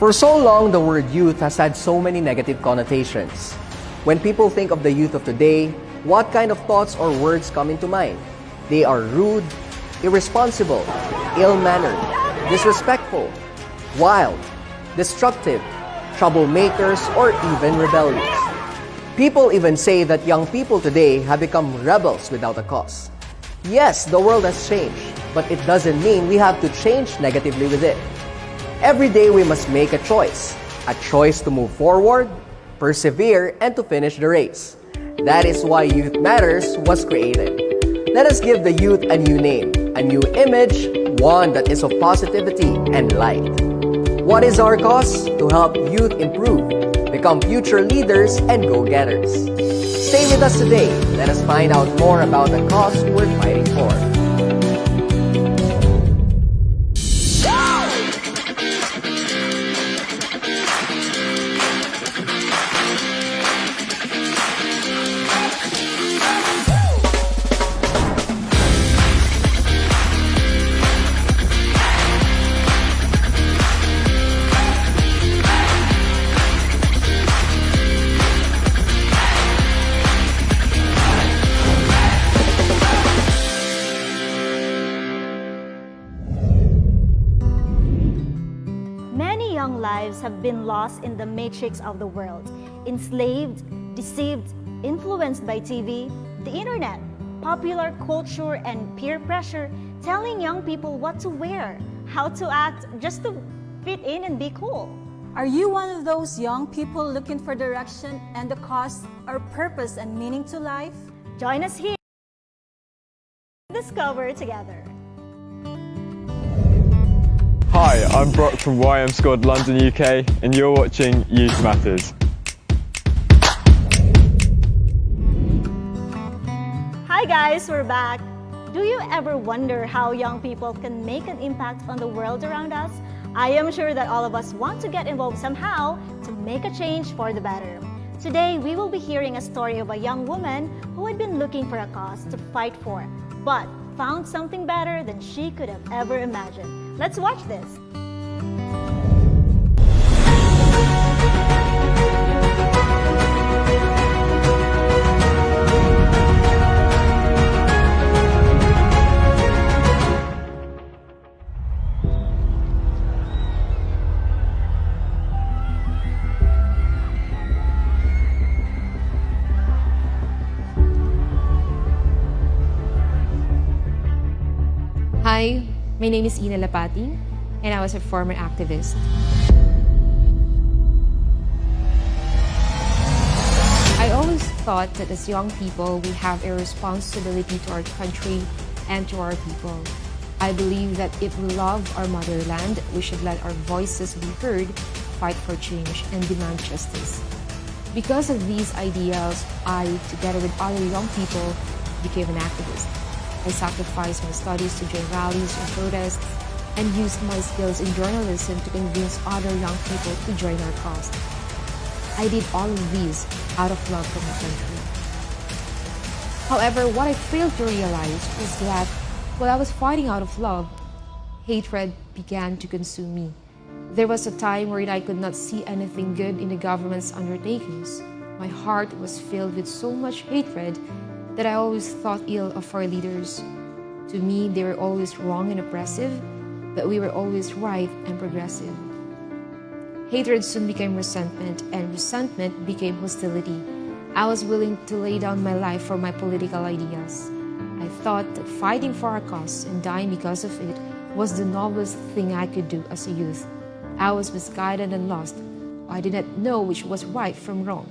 For so long, the word youth has had so many negative connotations. When people think of the youth of today, what kind of thoughts or words come into mind? They are rude, irresponsible, ill-mannered, disrespectful, wild, destructive, troublemakers, or even rebellious. People even say that young people today have become rebels without a cause. Yes, the world has changed, but it doesn't mean we have to change negatively with it. Every day we must make a choice to move forward, persevere, and to finish the race. That is why Youth Matters was created. Let us give the youth a new name, a new image, one that is of positivity and light. What is our cause? To help youth improve, become future leaders and go-getters. Stay with us today. Let us find out more about the cause we're fighting for. Young lives have been lost in the matrix of the world, enslaved, deceived, influenced by TV, the internet, popular culture, and peer pressure, telling young people what to wear, how to act, just to fit in and be cool. Are you one of those young people looking for direction and a cause or purpose and meaning to life? Join us here to discover together. Hi, I'm Brock from YM Squad London, UK, and you're watching Youth Matters. Hi guys, we're back. Do you ever wonder how young people can make an impact on the world around us? I am sure that all of us want to get involved somehow to make a change for the better. Today, we will be hearing a story of a young woman who had been looking for a cause to fight for, but found something better than she could have ever imagined. Let's watch this. Hi, my name is Ina Lapati, and I was a former activist. I always thought that as young people, we have a responsibility to our country and to our people. I believe that if we love our motherland, we should let our voices be heard, fight for change, and demand justice. Because of these ideals, I, together with other young people, became an activist. I sacrificed my studies to join rallies and protests and used my skills in journalism to convince other young people to join our cause. I did all of these out of love for my country. However, what I failed to realize was that while I was fighting out of love, hatred began to consume me. There was a time wherein I could not see anything good in the government's undertakings. My heart was filled with so much hatred that I always thought ill of our leaders. To me, they were always wrong and oppressive, but we were always right and progressive. Hatred soon became resentment, and resentment became hostility. I was willing to lay down my life for my political ideas. I thought that fighting for our cause and dying because of it was the noblest thing I could do as a youth. I was misguided and lost. I did not know which was right from wrong.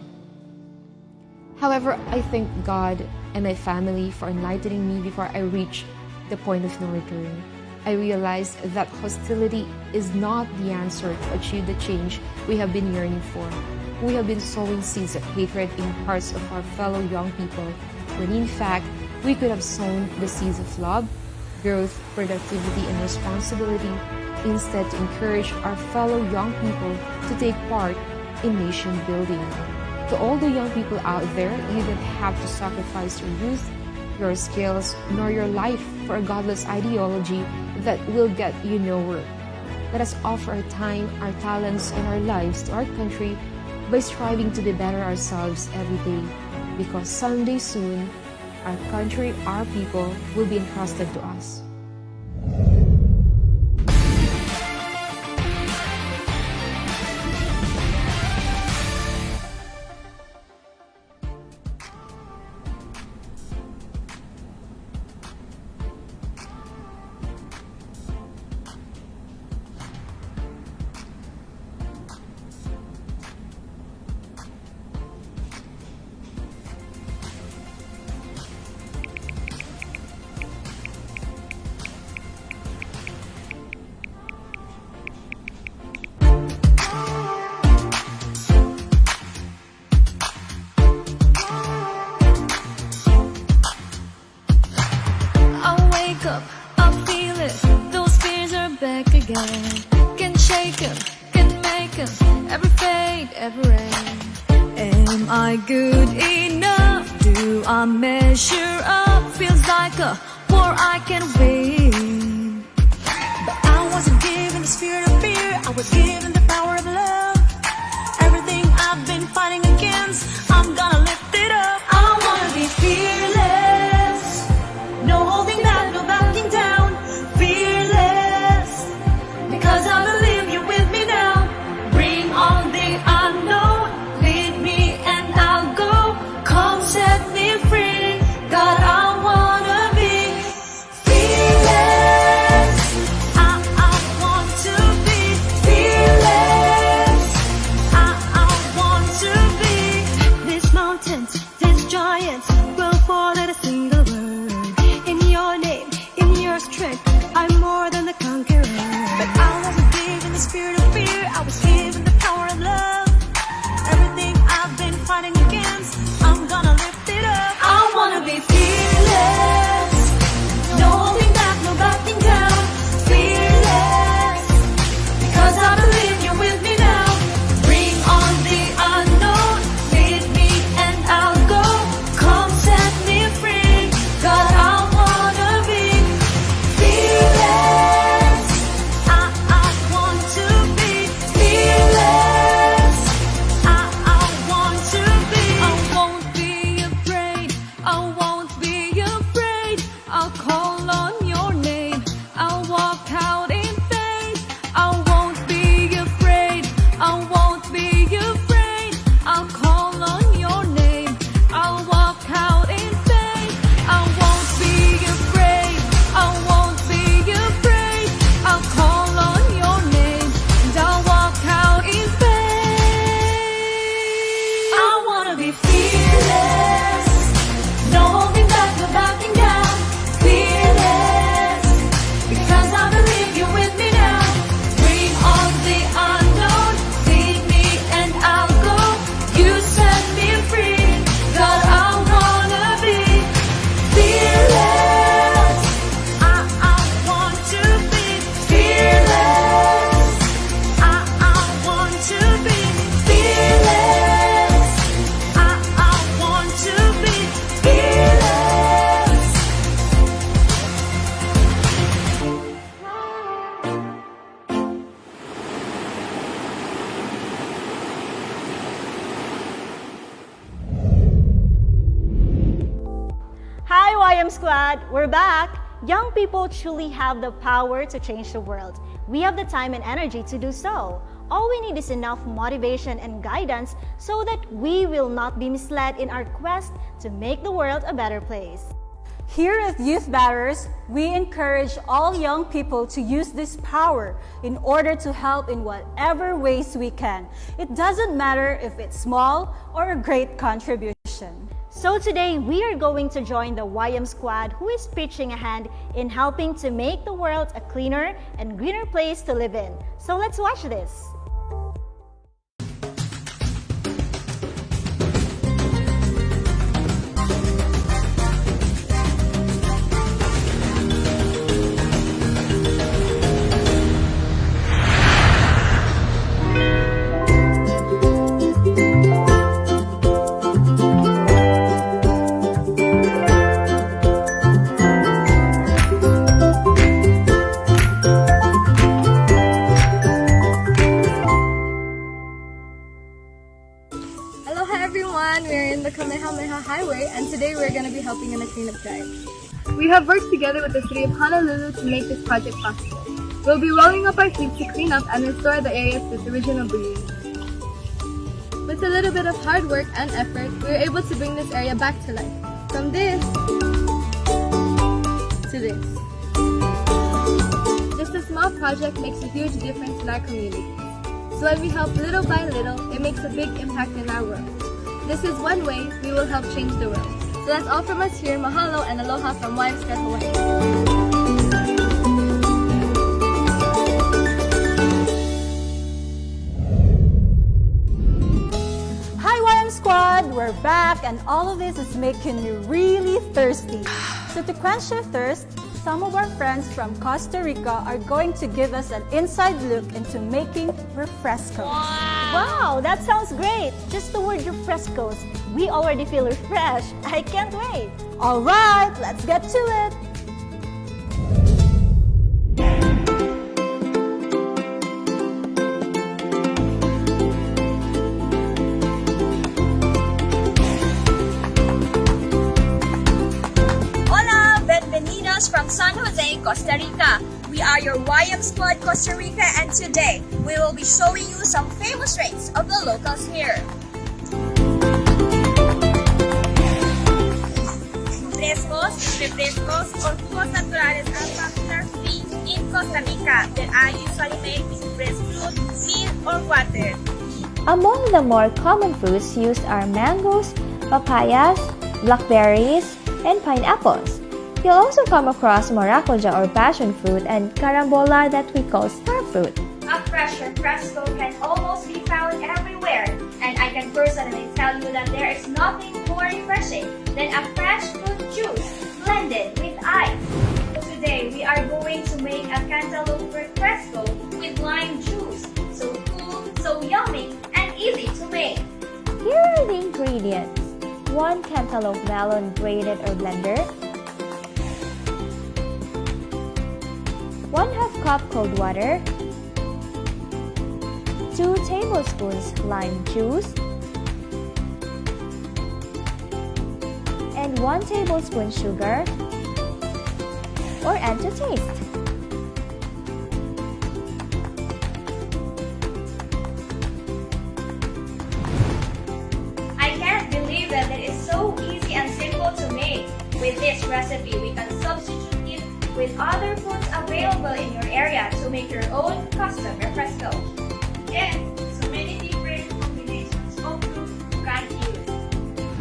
However, I thank God and my family for enlightening me before I reached the point of no return. I realized that hostility is not the answer to achieve the change we have been yearning for. We have been sowing seeds of hatred in hearts of our fellow young people, when in fact, we could have sown the seeds of love, growth, productivity, and responsibility, instead to encourage our fellow young people to take part in nation building. To all the young people out there, you don't have to sacrifice your youth, your skills, nor your life for a godless ideology that will get you nowhere. Let us offer our time, our talents, and our lives to our country by striving to be better ourselves every day. Because someday soon, our country, our people will be entrusted to us. Up, I feel it, those fears are back again. Can shake them, can make them, ever fade, ever end. Am I good enough? Do I measure up? Feels like a war I can win. But I wasn't given the spirit of fear, I was given the power of love. Everything I've been fighting against, I'm gonna lift it up. I wanna be fearless, no holding back, no backing down, fearless, because I believe you're with me now. Bring on the unknown, lead me and I'll go. Come set me free, God, I wanna be fearless. I want to be fearless. I want to be. These mountains, these giants will fall at a single word. In your name, in your strength, I'm more than a conqueror. But I wasn't given the spirit of fear, I was given the power of love. Everything I've been fighting against, I'm gonna lift it up. I wanna be fearless, no holding back, no backing down, fearless, because I believe you're with me now. Bring on the unknown, lead me and I'll go. Come set me free, God, I wanna be fearless. I want to be fearless. I want to be. I won't be afraid, I won't be afraid. I'll call on your name, I'll walk out in faith. I won't be afraid, I won't be afraid. I'll call on your name, I'll walk out in faith. I won't be afraid, I won't be afraid. I'll call on your name and I'll walk out in faith. I wanna be fearless, no holding back, no backing down, fearless, because I believe you're with me now. Bring on the unknown, lead me and I'll go. You set me free, God, I wanna be fearless. I want to be fearless. I want to be fearless. I want to be fearless. Hi YM Squad, we're back. Young people truly have the power to change the world. We have the time and energy to do so. All we need is enough motivation and guidance so that we will not be misled in our quest to make the world a better place. Here at Youth Matters, we encourage all young people to use this power in order to help in whatever ways we can. It doesn't matter if it's small or a great contribution. So today, we are going to join the YM Squad who is pitching a hand in helping to make the world a cleaner and greener place to live in. So let's watch this. Kamehameha Highway, and today we're going to be helping in a cleanup drive. We have worked together with the City of Honolulu to make this project possible. We'll be rolling up our sleeves to clean up and restore the area to its original beauty. With a little bit of hard work and effort, we were able to bring this area back to life. From this to this. Just a small project makes a huge difference in our community. So when we help little by little, it makes a big impact in our world. This is one way we will help change the world. So that's all from us here. Mahalo and aloha from YM Squad, Hawaii. Squad, we're back, and all of this is making me really thirsty. So to quench your thirst, some of our friends from Costa Rica are going to give us an inside look into making refrescos. Wow, that sounds great. Just the word refrescos. We already feel refreshed. I can't wait. All right, let's get to it. From San Jose, Costa Rica. We are your YM Squad Costa Rica, and today we will be showing you some famous drinks of the locals here. Refrescos, or jugos naturales are popular drinks in Costa Rica that are usually made with fresh fruit, milk, or water. Among the more common fruits used are mangoes, papayas, blackberries, and pineapples. You'll also come across maracuja or passion fruit and carambola that we call star fruit. A fresh refresco can almost be found everywhere, and I can personally tell you that there is nothing more refreshing than a fresh fruit juice blended with ice. So today we are going to make a cantaloupe refresco with lime juice. So cool, so yummy, and easy to make. Here are the ingredients: 1 cantaloupe melon grated or blender, 1/2 cup cold water, 2 tablespoons lime juice, and 1 tablespoon sugar, or add to taste. I can't believe that it is so easy and simple to make. With this recipe, we can substitute it with other foods available in your area to make your own custom refresco. And so many different combinations of fruit you can use.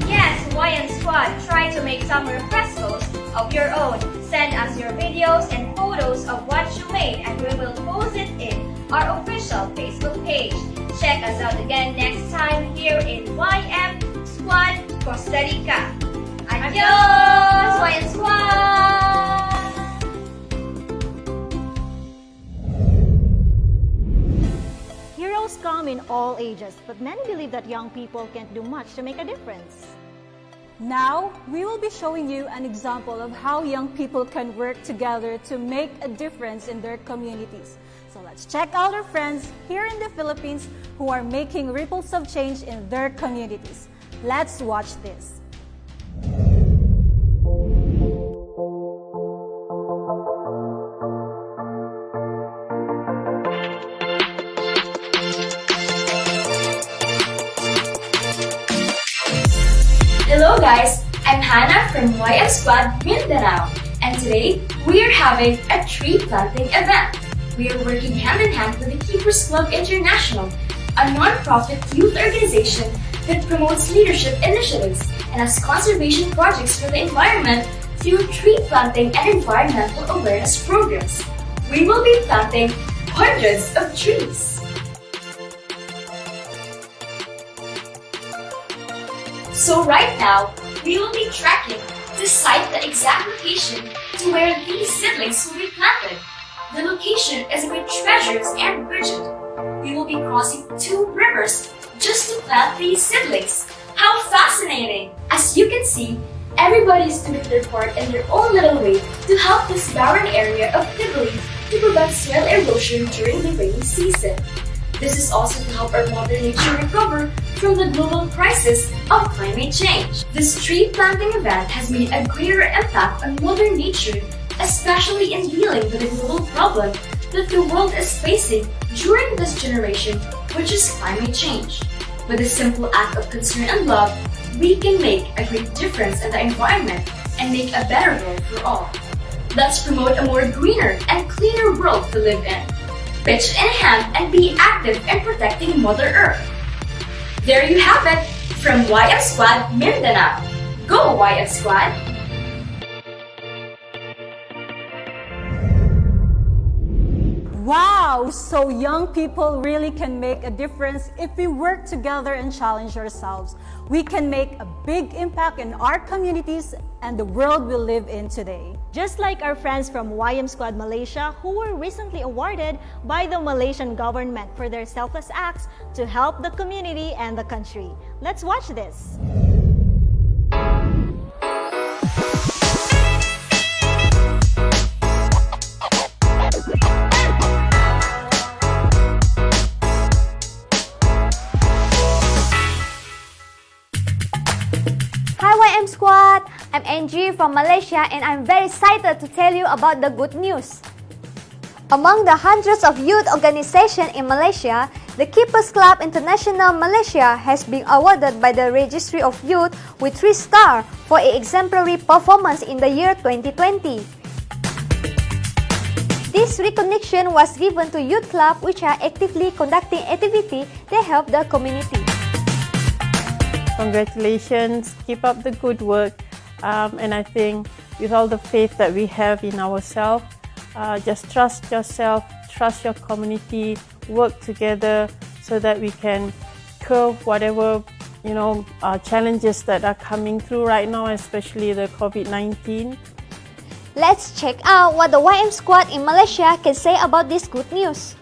Yes, YM Squad, try to make some refrescos of your own. Send us your videos and photos of what you made, and we will post it in our official Facebook page. Check us out again next time here in YM Squad, Costa Rica. Adios, YM Squad! Heroes come in all ages, but many believe that young people can't do much to make a difference. Now, we will be showing you an example of how young people can work together to make a difference in their communities. So let's check out our friends here in the Philippines who are making ripples of change in their communities. Let's watch this. Hello guys, I'm Hannah from YM Squad Mindanao, and today we are having a tree planting event. We are working hand in hand with the Keepers Club International, a non-profit youth organization that promotes leadership initiatives and has conservation projects for the environment through tree planting and environmental awareness programs. We will be planting hundreds of trees. So right now, we will be tracking to cite the exact location to where these seedlings will be planted. The location is with Treasures and Bridget. We will be crossing 2 rivers just to plant these seedlings. How fascinating! As you can see, everybody is doing their part in their own little way to help this barren area of Tivoli to prevent soil erosion during the rainy season. This is also to help our Mother Nature recover from the global crisis of climate change. This tree planting event has made a greater impact on Mother Nature, especially in dealing with the global problem that the world is facing during this generation, which is climate change. With a simple act of concern and love, we can make a great difference in the environment and make a better world for all. Let's promote a more greener and cleaner world to live in. Pitch in a hand and be active in protecting Mother Earth. There you have it, from YM Squad Mindanao. Go YM Squad! Wow! So young people really can make a difference if we work together and challenge ourselves. We can make a big impact in our communities and the world we live in today. Just like our friends from YM Squad Malaysia, who were recently awarded by the Malaysian government for their selfless acts to help the community and the country. Let's watch this. Hi YM Squad! I'm Angie from Malaysia and I'm very excited to tell you about the good news. Among the hundreds of youth organizations in Malaysia, the Keepers Club International Malaysia has been awarded by the Registry of Youth with 3 stars for an exemplary performance in the year 2020. This recognition was given to youth clubs which are actively conducting activities that help the community. Congratulations, keep up the good work, and I think with all the faith that we have in ourselves, just trust yourself, trust your community, work together so that we can curb whatever challenges that are coming through right now, especially the COVID-19. Let's check out what the YM Squad in Malaysia can say about this good news.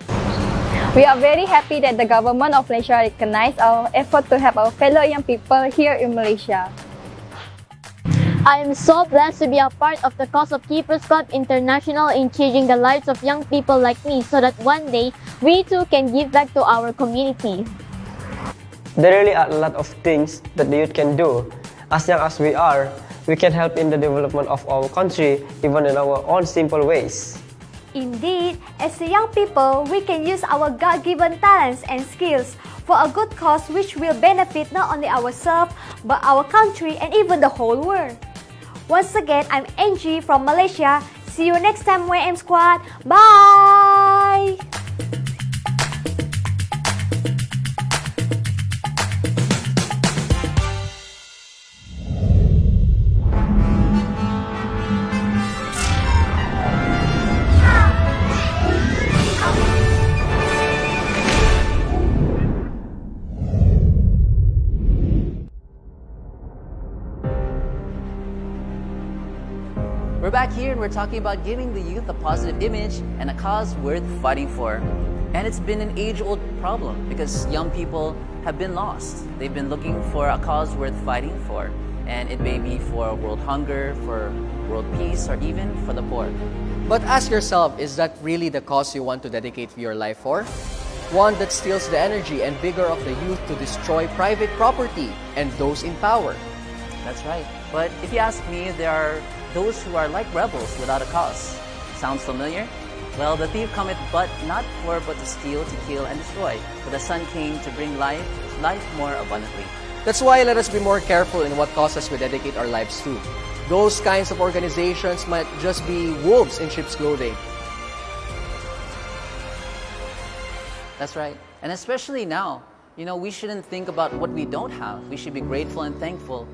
We are very happy that the government of Malaysia recognized our effort to help our fellow young people here in Malaysia. I am so blessed to be a part of the cause of Keepers Club International in changing the lives of young people like me so that one day we too can give back to our community. There really are a lot of things that the youth can do. As young as we are, we can help in the development of our country even in our own simple ways. Indeed, as young people, we can use our God-given talents and skills for a good cause which will benefit not only ourselves, but our country and even the whole world. Once again, I'm Angie from Malaysia. See you next time, YM Squad. Bye! We're back here and we're talking about giving the youth a positive image and a cause worth fighting for. And it's been an age-old problem because young people have been lost. They've been looking for a cause worth fighting for. And it may be for world hunger, for world peace, or even for the poor. But ask yourself, is that really the cause you want to dedicate your life for? One that steals the energy and vigor of the youth to destroy private property and those in power. That's right. But if you ask me, there are those who are like rebels without a cause. Sounds familiar? Well, the thief cometh but to steal, to kill, and destroy. But the Son came to bring life more abundantly. That's why let us be more careful in what causes we dedicate our lives to. Those kinds of organizations might just be wolves in sheep's clothing. That's right. And especially now, we shouldn't think about what we don't have. We should be grateful and thankful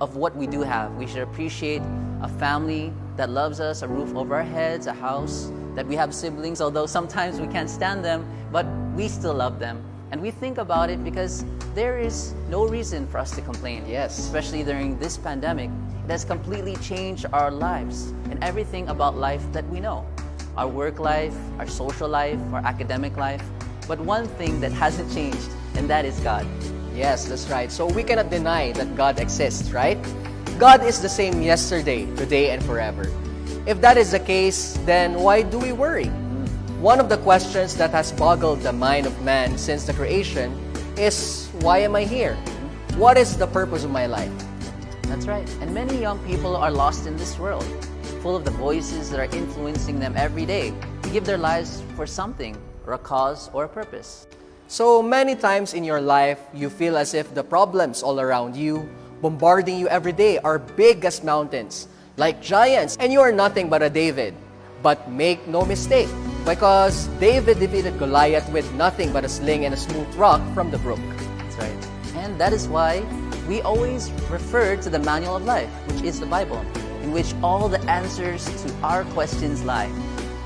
of what we do have. We should appreciate a family that loves us, a roof over our heads, a house, that we have siblings, although sometimes we can't stand them, but we still love them. And we think about it because there is no reason for us to complain. Yes. Especially during this pandemic. It has completely changed our lives and everything about life that we know. Our work life, our social life, our academic life. But one thing that hasn't changed, and that is God. Yes, that's right. So we cannot deny that God exists, right? God is the same yesterday, today, and forever. If that is the case, then why do we worry? One of the questions that has boggled the mind of man since the creation is, why am I here? What is the purpose of my life? That's right. And many young people are lost in this world, full of the voices that are influencing them every day to give their lives for something or a cause or a purpose. So many times in your life, you feel as if the problems all around you, bombarding you every day, are big as mountains, like giants, and you are nothing but a David. But make no mistake, because David defeated Goliath with nothing but a sling and a smooth rock from the brook. That's right. And that is why we always refer to the manual of life, which is the Bible, in which all the answers to our questions lie.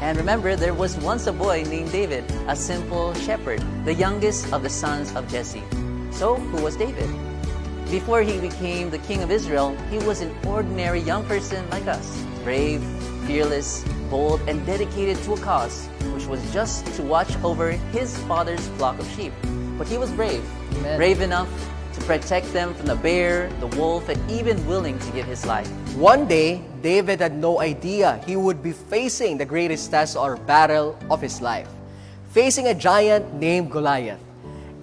And remember, there was once a boy named David, a simple shepherd, the youngest of the sons of Jesse. So, who was David? Before he became the king of Israel, he was an ordinary young person like us, brave, fearless, bold, and dedicated to a cause, which was just to watch over his father's flock of sheep. But he was brave, brave enough to protect them from the bear, the wolf, and even willing to give his life. One day, David had no idea he would be facing the greatest test or battle of his life, facing a giant named Goliath.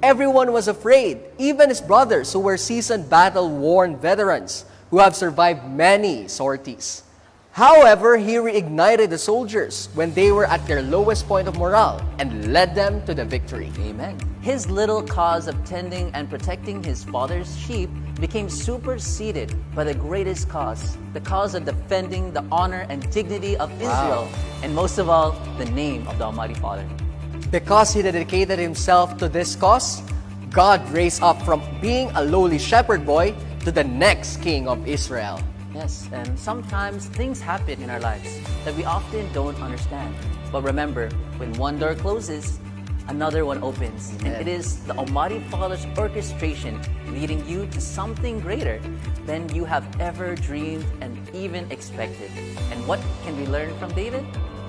Everyone was afraid, even his brothers who were seasoned battle-worn veterans who have survived many sorties. However, he reignited the soldiers when they were at their lowest point of morale and led them to the victory. Amen. His little cause of tending and protecting his father's sheep became superseded by the greatest cause, the cause of defending the honor and dignity of Israel, and most of all, the name of the Almighty Father. Because he dedicated himself to this cause, God raised up from being a lowly shepherd boy to the next king of Israel. Yes, and sometimes things happen in our lives that we often don't understand. But remember, when one door closes, another one opens. Amen. And it is the Almighty Father's orchestration leading you to something greater than you have ever dreamed and even expected. And what can we learn from David?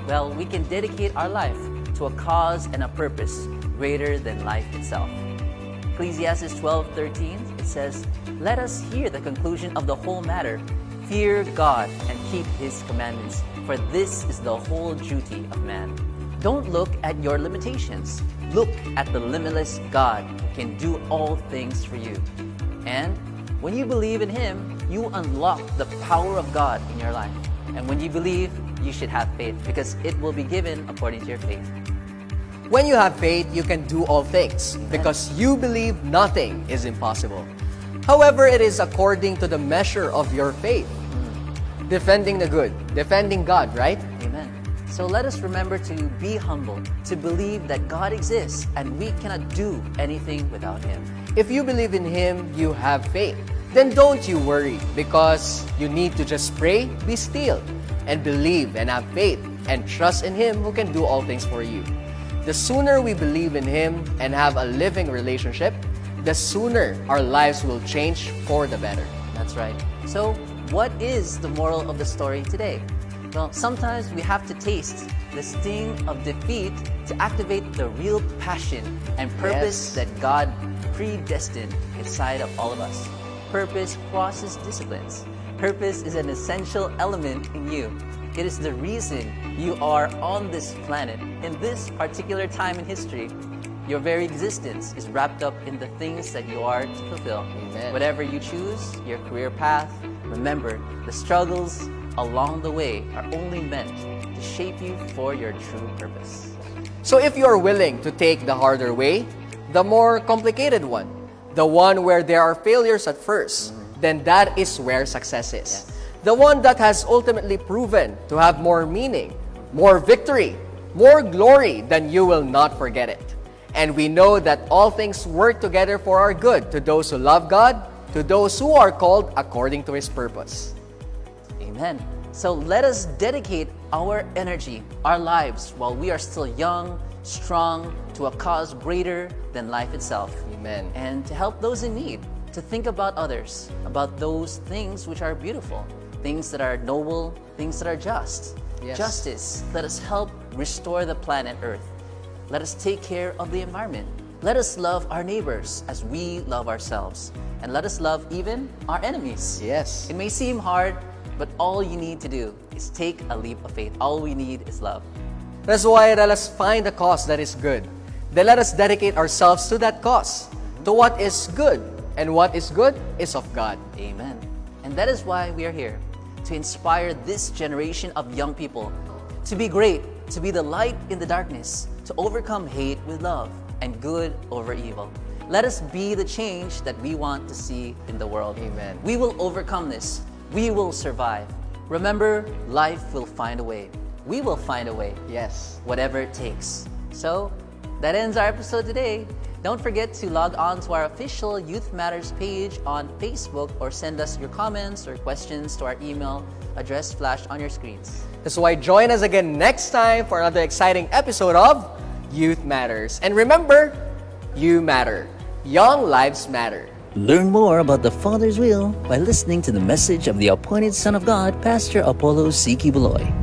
Well, we can dedicate our life to a cause and a purpose greater than life itself. Ecclesiastes 12:13, it says, "Let us hear the conclusion of the whole matter. Fear God and keep His commandments, for this is the whole duty of man." Don't look at your limitations. Look at the limitless God who can do all things for you. And when you believe in Him, you unlock the power of God in your life. And when you believe, you should have faith, because it will be given according to your faith. When you have faith, you can do all things, because you believe nothing is impossible. However, it is according to the measure of your faith. Defending the good, defending God, right? Amen. So let us remember to be humble, to believe that God exists and we cannot do anything without Him. If you believe in Him, you have faith. Then don't you worry, because you need to just pray, be still, and believe and have faith and trust in Him who can do all things for you. The sooner we believe in Him and have a living relationship, the sooner our lives will change for the better. That's right. So, what is the moral of the story today? Well, sometimes we have to taste the sting of defeat to activate the real passion and purpose that God predestined inside of all of us. Purpose crosses disciplines. Purpose is an essential element in you. It is the reason you are on this planet in this particular time in history. Your very existence is wrapped up in the things that you are to fulfill. Amen. Whatever you choose, your career path, remember, the struggles along the way are only meant to shape you for your true purpose. So if you are willing to take the harder way, the more complicated one, the one where there are failures at first, then that is where success is. The one that has ultimately proven to have more meaning, more victory, more glory, then you will not forget it. And we know that all things work together for our good to those who love God, to those who are called according to His purpose. Amen. So let us dedicate our energy, our lives, while we are still young, strong, to a cause greater than life itself. Amen. And to help those in need, to think about others, about those things which are beautiful, things that are noble, things that are just. Yes. Justice. Let us help restore the planet Earth. Let us take care of the environment. Let us love our neighbors as we love ourselves. And let us love even our enemies. Yes. It may seem hard, but all you need to do is take a leap of faith. All we need is love. That's why let us find a cause that is good. Then let us dedicate ourselves to that cause. to what is good, and what is good is of God. Amen. And that is why we are here, to inspire this generation of young people to be great, to be the light in the darkness, to overcome hate with love and good over evil. Let us be the change that we want to see in the world. Amen. We will overcome this. We will survive. Remember, life will find a way. We will find a way. Yes. Whatever it takes. So, that ends our episode today. Don't forget to log on to our official Youth Matters page on Facebook or send us your comments or questions to our email address flashed on your screens. That's why join us again next time for another exciting episode of Youth Matters. And remember, you matter. Young lives matter. Learn more about the Father's will by listening to the message of the appointed Son of God, Pastor Apollo C. Kibuloy.